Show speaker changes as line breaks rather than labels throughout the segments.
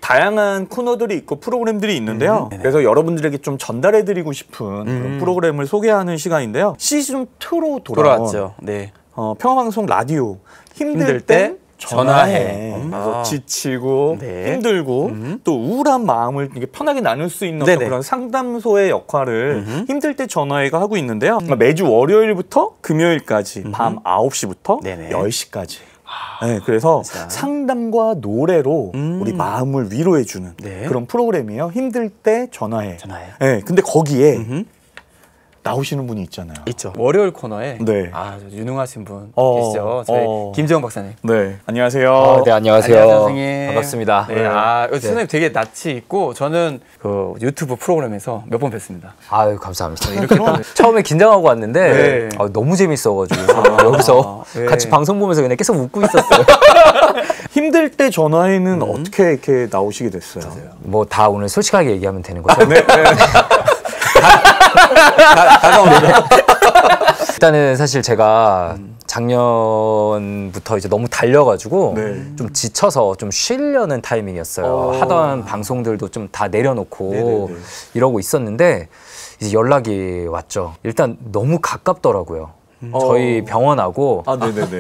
다양한 코너들이 있고 프로그램들이 있는데요. 그래서 여러분들에게 좀 전달해드리고 싶은 그런 프로그램을 소개하는 시간인데요. 시즌2로
돌아왔죠. 네.
평화방송 라디오 힘들 때 전화해. 그래서 지치고 힘들고 또 우울한 마음을 이렇게 편하게 나눌 수 있는 어떤 그런 상담소의 역할을 힘들 때 전화해가 하고 있는데요. 매주 월요일부터 금요일까지 밤 9시부터 10시까지. 네, 그래서 상담과 노래로 우리 마음을 위로해주는 그런 프로그램이에요. 힘들 때 전화해. 네, 근데 거기에 나오시는 분이 있잖아요.
있죠. 월요일 코너에 유능하신 분 계시죠. 저희 김재원 박사님.
네, 안녕하세요.
네, 안녕하세요.
안녕하세요, 선생님.
반갑습니다.
네, 선생님 되게 낯이 있고 저는 그 유튜브 프로그램에서 몇 번 뵀습니다.
아유, 감사합니다. 이렇게 처음에 긴장하고 왔는데 너무 재밌어가지고 여기서 같이 방송 보면서 그냥 계속 웃고 있었어요.
힘들 때 전화에는 어떻게 이렇게 나오시게 됐어요?
뭐 다 오늘 솔직하게 얘기하면 되는 거죠? 일단은 사실 제가 작년부터 이제 너무 달려가지고 좀 지쳐서 좀 쉬려는 타이밍이었어요. 하던 방송들도 좀 다 내려놓고 이러고 있었는데 이제 연락이 왔죠. 일단 너무 가깝더라고요. 저희 병원하고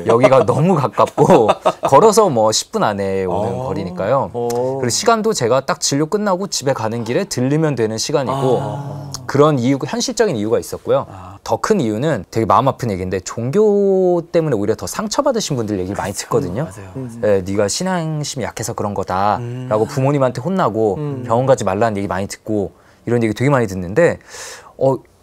여기가 너무 가깝고 걸어서 뭐 10분 안에 오는 거리니까요. 그리고 시간도 제가 딱 진료 끝나고 집에 가는 길에 들리면 되는 시간이고 그런 이유, 현실적인 이유가 있었고요. 더 큰 이유는 되게 마음 아픈 얘기인데 종교 때문에 오히려 더 상처받으신 분들 얘기를 많이 듣거든요. 네, 네가 신앙심이 약해서 그런 거다 라고 부모님한테 혼나고 병원 가지 말라는 얘기 많이 듣고 이런 얘기 되게 많이 듣는데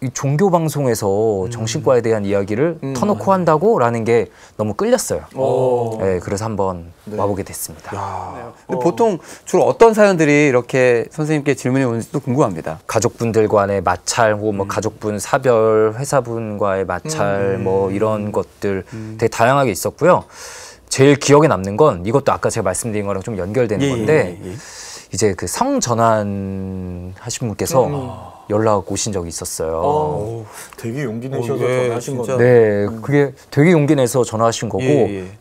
이 종교 방송에서 정신과에 대한 이야기를 터놓고 한다고? 라는 게 너무 끌렸어요. 네, 그래서 한번 와보게 됐습니다.
근데 보통 주로 어떤 사연들이 이렇게 선생님께 질문이 오는지도 궁금합니다.
가족분들과의 마찰, 혹은 뭐 가족분 사별, 회사분과의 마찰, 뭐 이런 것들 되게 다양하게 있었고요. 제일 기억에 남는 건 이것도 아까 제가 말씀드린 거랑 좀 연결되는 건데 이제 그 성전환 하신 분께서 연락 오신 적이 있었어요.
되게 용기 내셔서 전화하신 거죠?
네, 그게 되게 용기 내서 전화하신 거고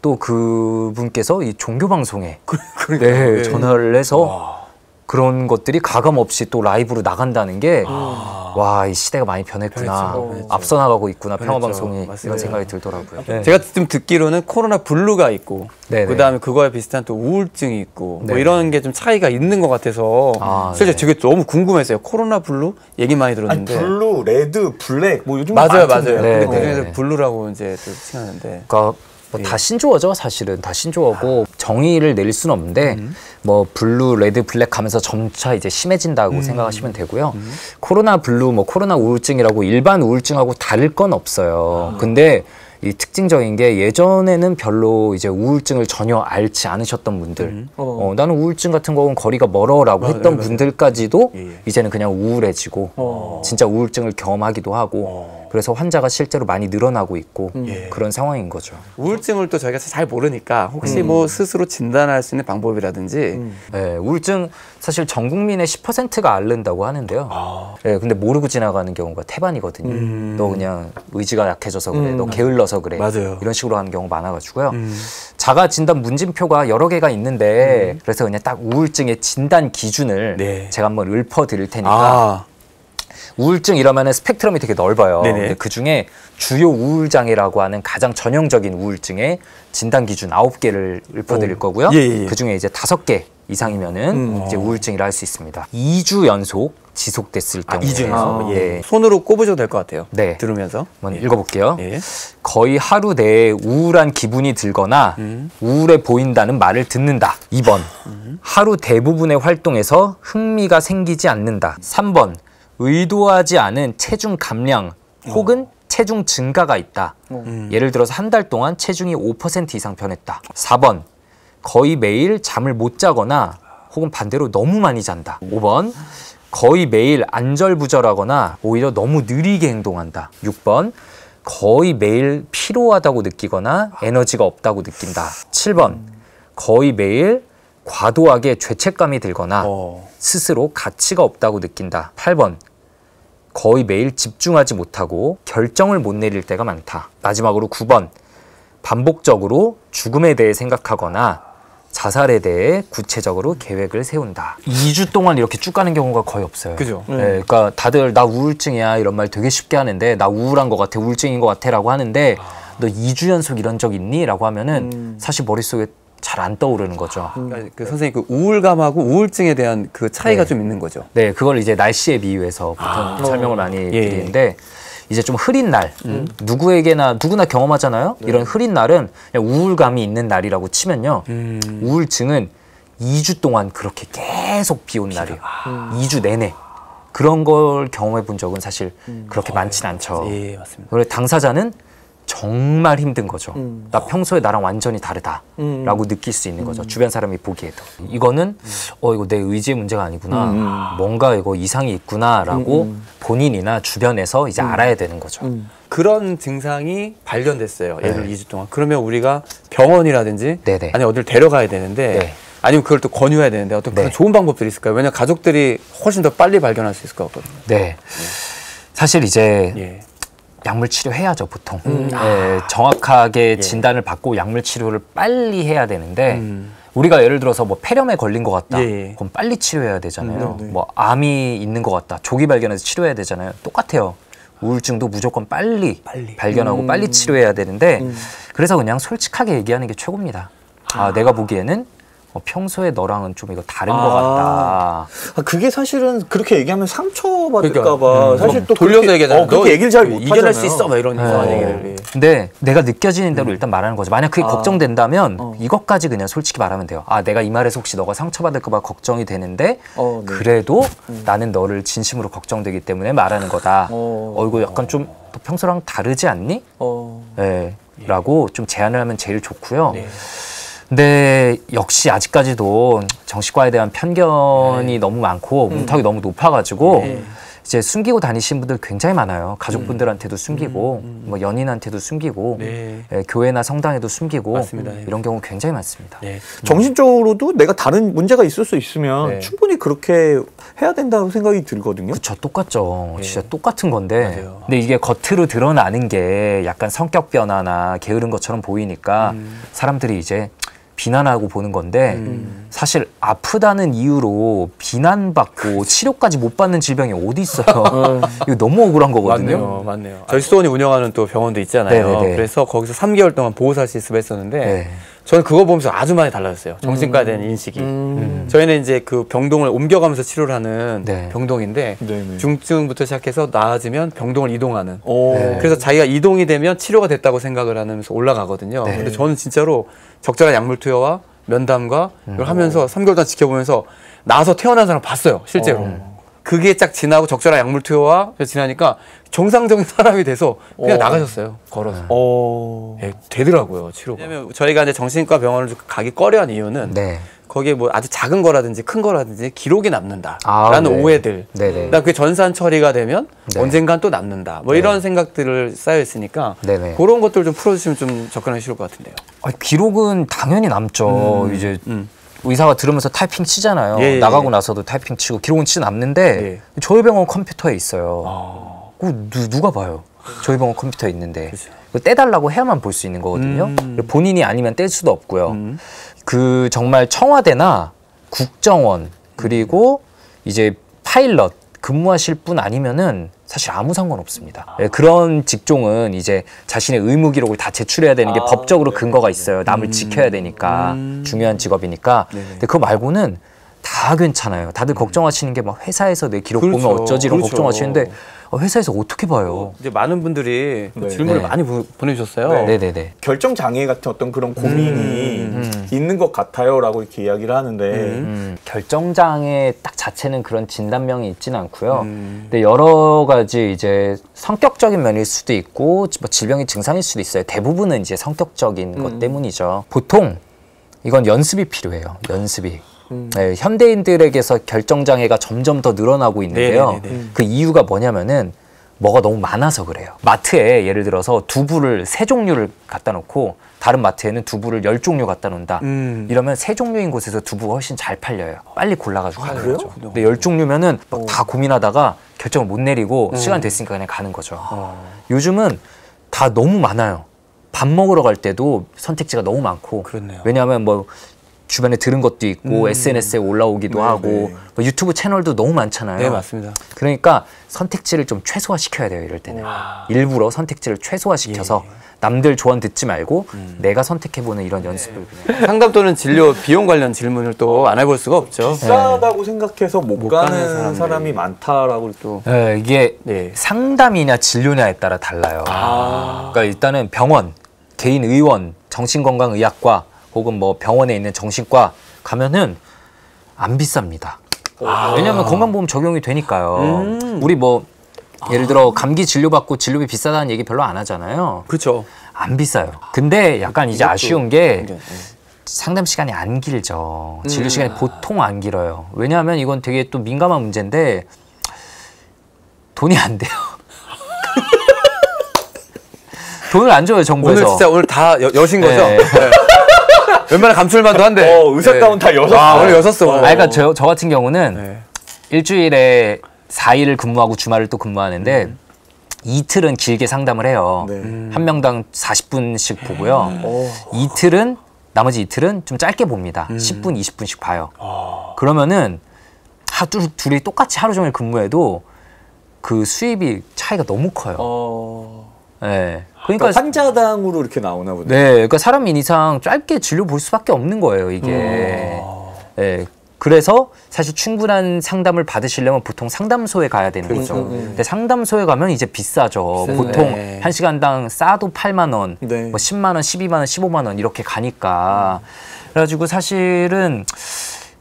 또 그분께서 이 종교 방송에 전화를 해서 그런 것들이 가감 없이 또 라이브로 나간다는 게 와, 이 시대가 많이 변했구나. 앞서 나가고 있구나, 평화방송이. 이런 생각이 들더라고요.
제가 좀 듣기로는 코로나 블루가 있고 그다음에 그거에 비슷한 또 우울증이 있고 뭐 이런 게 좀 차이가 있는 것 같아서 사실 되게 너무 궁금했어요. 코로나 블루 얘기 많이 들었는데
블루, 레드, 블랙 뭐 요즘
맞아요. 근데 그중에서 블루라고 이제 또 칭하는데
그러니까 다 신조어죠, 사실은. 다 신조어고 정의를 내릴 수는 없는데 뭐 블루, 레드, 블랙 하면서 점차 이제 심해진다고 생각하시면 되고요. 코로나 블루, 뭐 코로나 우울증이라고 일반 우울증하고 다를 건 없어요. 근데 이 특징적인 게 예전에는 별로 이제 우울증을 전혀 앓지 않으셨던 분들 나는 우울증 같은 거는 거리가 멀어라고 했던 분들까지도 이제는 그냥 우울해지고 진짜 우울증을 경험하기도 하고 그래서 환자가 실제로 많이 늘어나고 있고 그런 상황인 거죠.
우울증을 또 저희가 잘 모르니까 혹시 뭐 스스로 진단할 수 있는 방법이라든지
네, 우울증 사실 전 국민의 10%가 앓는다고 하는데요. 네, 근데 모르고 지나가는 경우가 태반이거든요. 너 그냥 의지가 약해져서 그래, 너 게을러서 그래 이런 식으로 하는 경우가 많아가지고요. 자가 진단 문진표가 여러 개가 있는데 그래서 그냥 딱 우울증의 진단 기준을 제가 한번 읊어드릴 테니까 우울증 이러면은 스펙트럼이 되게 넓어요. 근데 그 중에 주요 우울장애라고 하는 가장 전형적인 우울증의 진단 기준 9개를 읊어드릴 거고요. 그 중에 이제 5개 이상이면은 이제 우울증이라 할 수 있습니다. 2주 연속 지속됐을 경우에
2주 연속? 손으로 꼽으셔도 될 것 같아요. 들으면서
한번 읽어볼게요. 거의 하루 내에 우울한 기분이 들거나 우울해 보인다는 말을 듣는다. 2번 하루 대부분의 활동에서 흥미가 생기지 않는다. 3번 의도하지 않은 체중 감량 혹은 체중 증가가 있다. 예를 들어서 한 달 동안 체중이 5% 이상 변했다. 4번 거의 매일 잠을 못 자거나 혹은 반대로 너무 많이 잔다. 5번 거의 매일 안절부절하거나 오히려 너무 느리게 행동한다. 6번 거의 매일 피로하다고 느끼거나 에너지가 없다고 느낀다. 7번 거의 매일 과도하게 죄책감이 들거나 스스로 가치가 없다고 느낀다. 8번 거의 매일 집중하지 못하고 결정을 못 내릴 때가 많다. 마지막으로 9번 반복적으로 죽음에 대해 생각하거나 자살에 대해 구체적으로 계획을 세운다. 2주 동안 이렇게 쭉 가는 경우가 거의 없어요.
그죠.
네, 그러니까 다들 나 우울증이야 이런 말 되게 쉽게 하는데 나 우울한 것 같아, 우울증인 것 같아 라고 하는데 너 2주 연속 이런 적 있니? 라고 하면은 사실 머릿속에 잘 안 떠오르는 거죠.
그러니까 그 선생님 그 우울감하고 우울증에 대한 그 차이가 좀 있는 거죠.
네, 그걸 이제 날씨에 비유해서 보통 설명을 많이 드리는데 이제 좀 흐린 날, 누구나 경험하잖아요. 이런 흐린 날은 그냥 우울감이 있는 날이라고 치면요. 우울증은 2주 동안 그렇게 계속 비 온 날이에요. 2주 내내. 그런 걸 경험해 본 적은 사실 그렇게 많진 않죠.
예, 맞습니다.
그래서 당사자는 정말 힘든 거죠. 나 평소에 나랑 완전히 다르다라고 느낄 수 있는 거죠. 주변 사람이 보기에도. 이거는 이거 내 의지의 문제가 아니구나. 뭔가 이거 이상이 있구나라고 본인이나 주변에서 이제 알아야 되는 거죠.
그런 증상이 발견됐어요. 예를 2주 동안. 그러면 우리가 병원이라든지 아니면 어딜 데려가야 되는데 아니면 그걸 또 권유해야 되는데 어떤 그런 좋은 방법들이 있을까요? 왜냐하면 가족들이 훨씬 더 빨리 발견할 수 있을 것 같거든요.
네. 사실 이제 약물 치료해야죠, 보통. 정확하게 진단을 받고 약물 치료를 빨리 해야 되는데 우리가 예를 들어서 뭐 폐렴에 걸린 것 같다. 그럼 빨리 치료해야 되잖아요. 뭐 암이 있는 것 같다. 조기 발견해서 치료해야 되잖아요. 똑같아요. 우울증도 무조건 빨리 발견하고 빨리 치료해야 되는데 그래서 그냥 솔직하게 얘기하는 게 최고입니다. 내가 보기에는 평소에 너랑은 좀 이거 다른 것 같다.
그게 사실은 그렇게 얘기하면 상처받을까봐 사실 또
돌려서 얘기하잖아요.
그렇게 얘기를 잘 못하잖아요.
이겨낼 수 있어 막 이런 얘기를.
근데 내가 느껴지는 대로 일단 말하는 거죠. 만약 그게 걱정된다면 이것까지 그냥 솔직히 말하면 돼요. 내가 이 말에서 혹시 너가 상처받을까봐 걱정이 되는데 그래도 나는 너를 진심으로 걱정되기 때문에 말하는 거다. 이거 약간 좀 너 평소랑 다르지 않니? 라고 좀 제안을 하면 제일 좋고요. 근데 역시 아직까지도 정신과에 대한 편견이 너무 많고 문턱이 너무 높아가지고 이제 숨기고 다니신 분들 굉장히 많아요. 가족분들한테도 숨기고 뭐 연인한테도 숨기고 교회나 성당에도 숨기고 이런 경우 굉장히 많습니다.
정신적으로도 내가 다른 문제가 있을 수 있으면 충분히 그렇게 해야 된다고 생각이 들거든요.
그쵸, 똑같죠. 진짜 똑같은 건데 근데 이게 겉으로 드러나는 게 약간 성격 변화나 게으른 것처럼 보이니까 사람들이 이제 비난하고 보는 건데 사실 아프다는 이유로 비난받고 치료까지 못 받는 질병이 어디 있어요. 이거 너무 억울한 거거든요.
맞네요. 저희 수도원이 운영하는 또 병원도 있잖아요. 그래서 거기서 3개월 동안 보호사 실습을 했었는데 저는 그거 보면서 아주 많이 달라졌어요. 정신과에 대한 인식이. 저희는 이제 그 병동을 옮겨가면서 치료를 하는 병동인데 중증부터 시작해서 나아지면 병동을 이동하는. 그래서 자기가 이동이 되면 치료가 됐다고 생각을 하면서 올라가거든요. 근데 저는 진짜로 적절한 약물 투여와 면담과 이걸 하면서 3개월 동안 지켜보면서 나와서 퇴원한 사람 봤어요, 실제로. 그게 딱 지나고 적절한 약물 투여와 지나니까 정상적인 사람이 돼서 그냥 나가셨어요, 걸어서. 되더라고요, 치료가. 왜냐면 저희가 이제 정신과 병원을 가기 꺼려한 이유는 거기에 뭐 아주 작은 거라든지 큰 거라든지 기록이 남는다라는 오해들. 그다음 그게 전산 처리가 되면 언젠간 또 남는다. 뭐 이런 생각들을 쌓여 있으니까 그런 것들 좀 풀어주시면 좀 접근하기 쉬울 것 같은데요.
기록은 당연히 남죠. 이제 의사가 들으면서 타이핑 치잖아요. 나가고 나서도 타이핑 치고 기록은 진짜 남는데 저희 병원 컴퓨터에 있어요. 누가 봐요? 저희 병원 컴퓨터에 있는데 떼달라고 해야만 볼 수 있는 거거든요. 본인이 아니면 뗄 수도 없고요. 그 정말 청와대나 국정원 그리고 이제 파일럿 근무하실 분 아니면은 사실 아무 상관없습니다. 그런 직종은 이제 자신의 의무 기록을 다 제출해야 되는 게 법적으로 근거가 있어요. 남을 지켜야 되니까 중요한 직업이니까. 근데 그거 말고는 다 괜찮아요. 다들 걱정하시는 게 막 회사에서 내 기록 보면 어쩌지 이런 걱정하시는데 회사에서 어떻게 봐요?
이제 많은 분들이 질문을 많이 보내주셨어요.
결정 장애 같은 어떤 그런 고민이 있는 것 같아요라고 이렇게 이야기를 하는데
결정 장애 딱 자체는 그런 진단명이 있지는 않고요. 근데 여러 가지 이제 성격적인 면일 수도 있고 뭐 질병의 증상일 수도 있어요. 대부분은 이제 성격적인 것 때문이죠. 보통 이건 연습이 필요해요. 연습이. 현대인들에게서 결정장애가 점점 더 늘어나고 있는데요. 그 이유가 뭐냐면은 뭐가 너무 많아서 그래요. 마트에 예를 들어서 두부를 3종류를 갖다 놓고 다른 마트에는 두부를 10종류 갖다 놓는다. 이러면 3종류인 곳에서 두부가 훨씬 잘 팔려요. 빨리 골라가지고 가는 거죠. 근데 10종류면은 막 다 고민하다가 결정을 못 내리고 시간 됐으니까 그냥 가는 거죠. 요즘은 다 너무 많아요. 밥 먹으러 갈 때도 선택지가 너무 많고. 왜냐하면 뭐 주변에 들은 것도 있고 SNS에 올라오기도 하고 뭐 유튜브 채널도 너무 많잖아요.
네, 맞습니다.
그러니까 선택지를 좀 최소화시켜야 돼요, 이럴 때는. 일부러 선택지를 최소화시켜서 남들 조언 듣지 말고 내가 선택해보는 이런 연습을.
상담 또는 진료 비용 관련 질문을 또 안 해볼 수가 없죠.
비싸다고 생각해서 못 가는 사람이 많다라고 또.
이게 상담이냐 진료냐에 따라 달라요. 그러니까 일단은 병원, 개인 의원, 정신건강의학과 혹은 뭐 병원에 있는 정신과 가면은 안 비쌉니다. 왜냐하면 건강보험 적용이 되니까요. 우리 뭐 예를 들어 감기 진료받고 진료비 비싸다는 얘기 별로 안 하잖아요.
그렇죠.
안 비싸요. 근데 약간 이제 아쉬운 게 상담 시간이 안 길죠. 진료 시간이 보통 안 길어요. 왜냐하면 이건 되게 또 민감한 문제인데 돈이 안 돼요. 돈을 안 줘요, 정부에서.
오늘 진짜 오늘 다 여신 거죠? 네. 웬만한 감출만도 한데.
의사 가운 다 여셨어.
오늘 여섰어.
그러니까 저 같은 경우는 일주일에 4일을 근무하고 주말을 또 근무하는데 이틀은 길게 상담을 해요. 한 명당 40분씩 보고요. 나머지 이틀은 좀 짧게 봅니다. 10분, 20분씩 봐요. 그러면은 둘이 똑같이 하루 종일 근무해도 그 수입이 차이가 너무 커요. 네.
그러니까 환자당으로 이렇게 나오나 보네.
네, 그러니까 사람 이상 짧게 진료 볼 수밖에 없는 거예요, 이게. 네. 그래서 사실 충분한 상담을 받으시려면 보통 상담소에 가야 되는 거죠. 근데 상담소에 가면 이제 비싸죠. 보통 1시간당 싸도 8만 원, 뭐 10만 원, 12만 원, 15만 원 이렇게 가니까. 그래가지고 사실은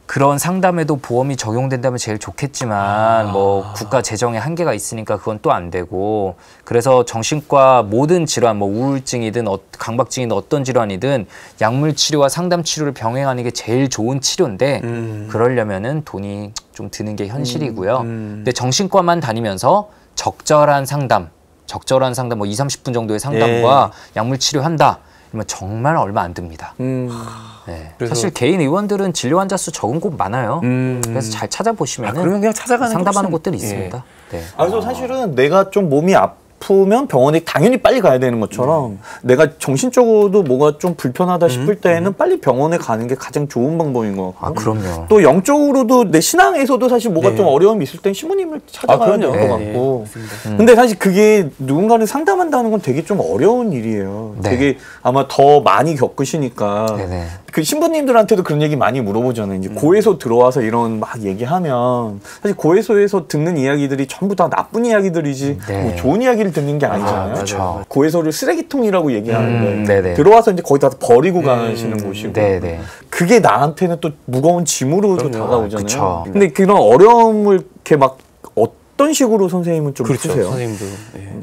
그런 상담에도 보험이 적용된다면 제일 좋겠지만 뭐 국가 재정에 한계가 있으니까 그건 또 안 되고, 그래서 정신과 모든 질환, 뭐 우울증이든 강박증이든 어떤 질환이든 약물 치료와 상담 치료를 병행하는 게 제일 좋은 치료인데 그러려면은 돈이 좀 드는 게 현실이고요. 근데 정신과만 다니면서 적절한 상담 뭐 2, 30분 정도의 상담과 약물 치료한다. 그러면 정말 얼마 안 듭니다. 네. 사실 개인 의원들은 진료 환자 수 적은 곳 많아요. 그래서 잘 찾아보시면
그러면 그냥 찾아가는
상담하는 곳들이 있습니다. 네.
그래서 사실은 내가 좀 몸이 아프면 병원에 당연히 빨리 가야 되는 것처럼 내가 정신적으로도 뭐가 좀 불편하다 싶을 때에는 빨리 병원에 가는 게 가장 좋은 방법인 것 같고.
그럼요.
또 영적으로도 내 신앙에서도 사실 뭐가 좀 어려움이 있을 땐 시부님을 찾아가야 될 것 같고. 근데 사실 그게 누군가를 상담한다는 건 되게 좀 어려운 일이에요. 되게 아마 더 많이 겪으시니까. 그 신부님들한테도 그런 얘기 많이 물어보잖아요. 이제 고해소 들어와서 이런 막 얘기하면 사실 고해소에서 듣는 이야기들이 전부 다 나쁜 이야기들이지 뭐 좋은 이야기를 듣는 게 아니잖아요. 고해소를 쓰레기통이라고 얘기하는데 들어와서 이제 거의 다 버리고 가시는 곳이고 그게 나한테는 또 무거운 짐으로도 다가오잖아요. 근데 그런 어려움을 이렇게 막 어떤 식으로 선생님은 좀 푸세요?
선생님도.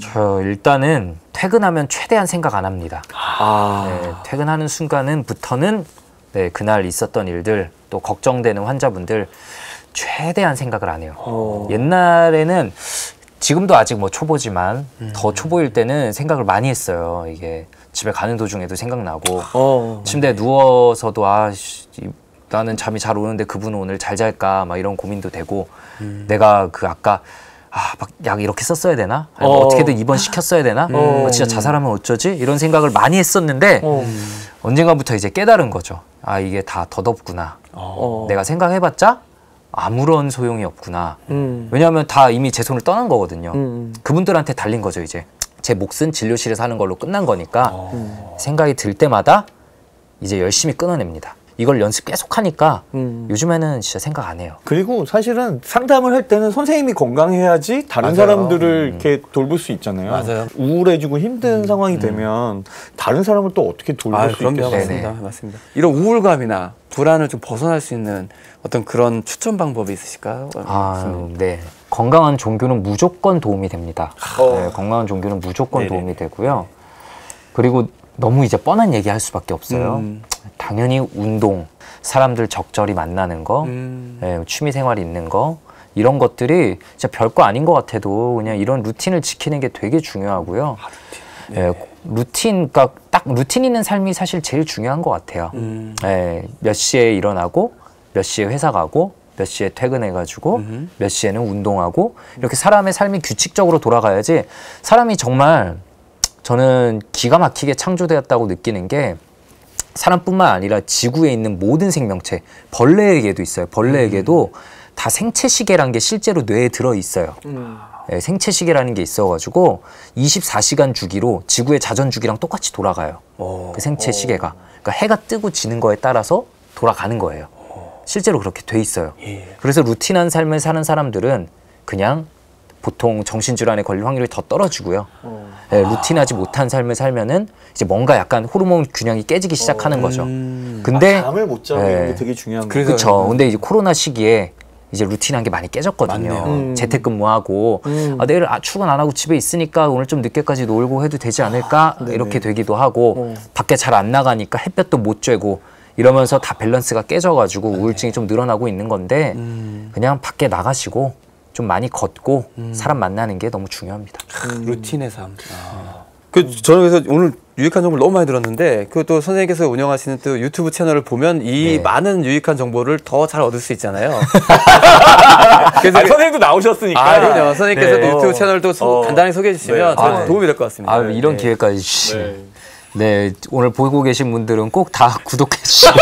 저 일단은 퇴근하면 최대한 생각 안 합니다. 퇴근하는 순간부터는 그날 있었던 일들, 또 걱정되는 환자분들 최대한 생각을 안 해요. 옛날에는, 지금도 아직 뭐 초보지만 더 초보일 때는 생각을 많이 했어요. 이게 집에 가는 도중에도 생각나고 침대에 누워서도 나는 잠이 잘 오는데 그분은 오늘 잘 잘까 막 이런 고민도 되고 내가 아까 막 약 이렇게 썼어야 되나? 어떻게든 입원시켰어야 되나? 진짜 자살하면 어쩌지? 이런 생각을 많이 했었는데 언젠가부터 이제 깨달은 거죠. 이게 다 덧없구나. 내가 생각해봤자 아무런 소용이 없구나. 왜냐하면 다 이미 제 손을 떠난 거거든요. 그분들한테 달린 거죠. 이제 제 몫은 진료실에서 하는 걸로 끝난 거니까 생각이 들 때마다 이제 열심히 끊어냅니다. 이걸 연습 계속 하니까 요즘에는 진짜 생각 안 해요.
그리고 사실은 상담을 할 때는 선생님이 건강해야지 다른 사람들을 이렇게 돌볼 수 있잖아요.
맞아요.
우울해지고 힘든 상황이 되면 다른 사람을 또 어떻게 돌볼 수 있겠어요?
맞습니다. 이런 우울감이나 불안을 좀 벗어날 수 있는 어떤 그런 추천 방법이 있으실까요?
네. 건강한 종교는 무조건 도움이 됩니다. 건강한 종교는 무조건 도움이 되고요. 그리고 너무 이제 뻔한 얘기 할 수밖에 없어요. 당연히 운동, 사람들 적절히 만나는 거, 취미 생활이 있는 거, 이런 것들이 진짜 별거 아닌 것 같아도 그냥 이런 루틴을 지키는 게 되게 중요하고요. 루틴, 그러니까 딱 루틴 있는 삶이 사실 제일 중요한 것 같아요. 몇 시에 일어나고, 몇 시에 회사 가고, 몇 시에 퇴근해가지고, 몇 시에는 운동하고, 이렇게 사람의 삶이 규칙적으로 돌아가야지 사람이 정말 저는 기가 막히게 창조되었다고 느끼는 게 사람뿐만 아니라 지구에 있는 모든 생명체, 벌레에게도 있어요. 벌레에게도 다 생체시계라는 게 실제로 뇌에 들어 있어요. 네, 생체시계라는 게 있어가지고 24시간 주기로 지구의 자전 주기랑 똑같이 돌아가요. 그 생체시계가. 그러니까 해가 뜨고 지는 거에 따라서 돌아가는 거예요. 실제로 그렇게 돼 있어요. 그래서 루틴한 삶을 사는 사람들은 그냥 보통 정신질환에 걸릴 확률이 더 떨어지고요. 네, 루틴하지 못한 삶을 살면은 이제 뭔가 약간 호르몬 균형이 깨지기 시작하는 거죠. 근데
잠을 못 자고 이런 게 되게 중요한 거예요.
그렇죠. 근데 이제 코로나 시기에 이제 루틴한 게 많이 깨졌거든요. 재택근무하고 내일 출근 안 하고 집에 있으니까 오늘 좀 늦게까지 놀고 해도 되지 않을까 이렇게 되기도 하고 밖에 잘 안 나가니까 햇볕도 못 쬐고 이러면서 다 밸런스가 깨져가지고 우울증이 좀 늘어나고 있는 건데 그냥 밖에 나가시고 좀 많이 걷고 사람 만나는 게 너무 중요합니다.
루틴의 삶. 저는 그래서 오늘 유익한 정보를 너무 많이 들었는데 그 또 선생님께서 운영하시는 또 유튜브 채널을 보면 이 많은 유익한 정보를 더 잘 얻을 수 있잖아요.
그래서 선생님도 나오셨으니까.
그럼요. 선생님께서도 유튜브 채널도 간단히 소개해 주시면 도움이 될 것 같습니다.
이런 기회까지 주시네. 네, 오늘 보고 계신 분들은 꼭 다 구독해 주시고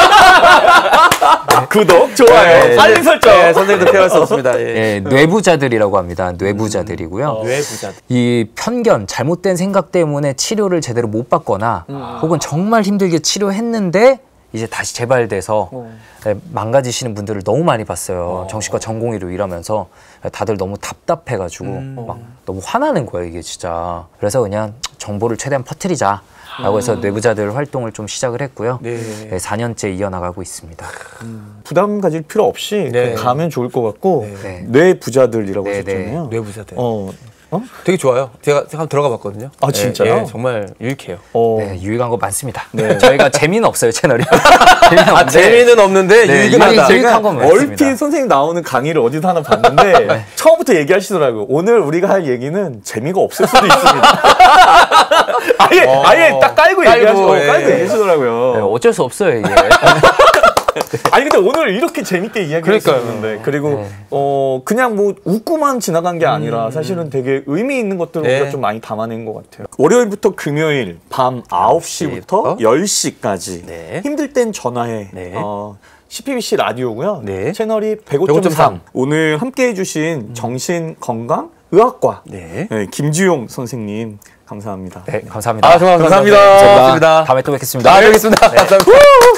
구독, 좋아요, 알림 설정.
네, 선생님도 피할 수 없습니다.
네, 뇌부자들이라고 합니다. 뇌부자들이고요.
뇌부자들.
이 편견, 잘못된 생각 때문에 치료를 제대로 못 받거나 혹은 정말 힘들게 치료했는데 이제 다시 재발돼서 망가지시는 분들을 너무 많이 봤어요. 정신과 전공의로 일하면서 다들 너무 답답해가지고 막 너무 화나는 거예요, 이게 진짜. 그래서 그냥 정보를 최대한 퍼뜨리자. 라고 해서 뇌부자들 활동을 좀 시작을 했고요. 네, 4년째 이어나가고 있습니다.
부담 가질 필요 없이 가면 좋을 것 같고 뇌부자들이라고 하셨잖아요.
뇌부자들. 되게 좋아요. 제가 한번 들어가 봤거든요.
아, 진짜요?
정말 유익해요.
네, 유익한 거 많습니다. 저희가 재미는 없어요, 채널이.
재미는 없는데 유익은 하다.
유익한 건 많습니다.
얼핏 선생님 나오는 강의를 어디서 하나 봤는데 처음부터 얘기하시더라고요. 오늘 우리가 할 얘기는 재미가 없을 수도 있습니다. 아예 딱 깔고 얘기하시더라고요.
네, 어쩔 수 없어요, 이게.
아니 근데 오늘 이렇게 재밌게 이야기했었는데 그리고 그냥 뭐 웃고만 지나간 게 아니라 사실은 되게 의미 있는 것들을 우리가 좀 많이 담아낸 것 같아요. 월요일부터 금요일 밤 9시부터 10시까지 힘들 땐 전화해. CPBC 라디오고요. 채널이 105.3. 오늘 함께 해주신 정신건강의학과 김주용 선생님 감사합니다.
네, 감사합니다.
정말 감사합니다.
다음에 또 뵙겠습니다.
알겠습니다. 감사합니다.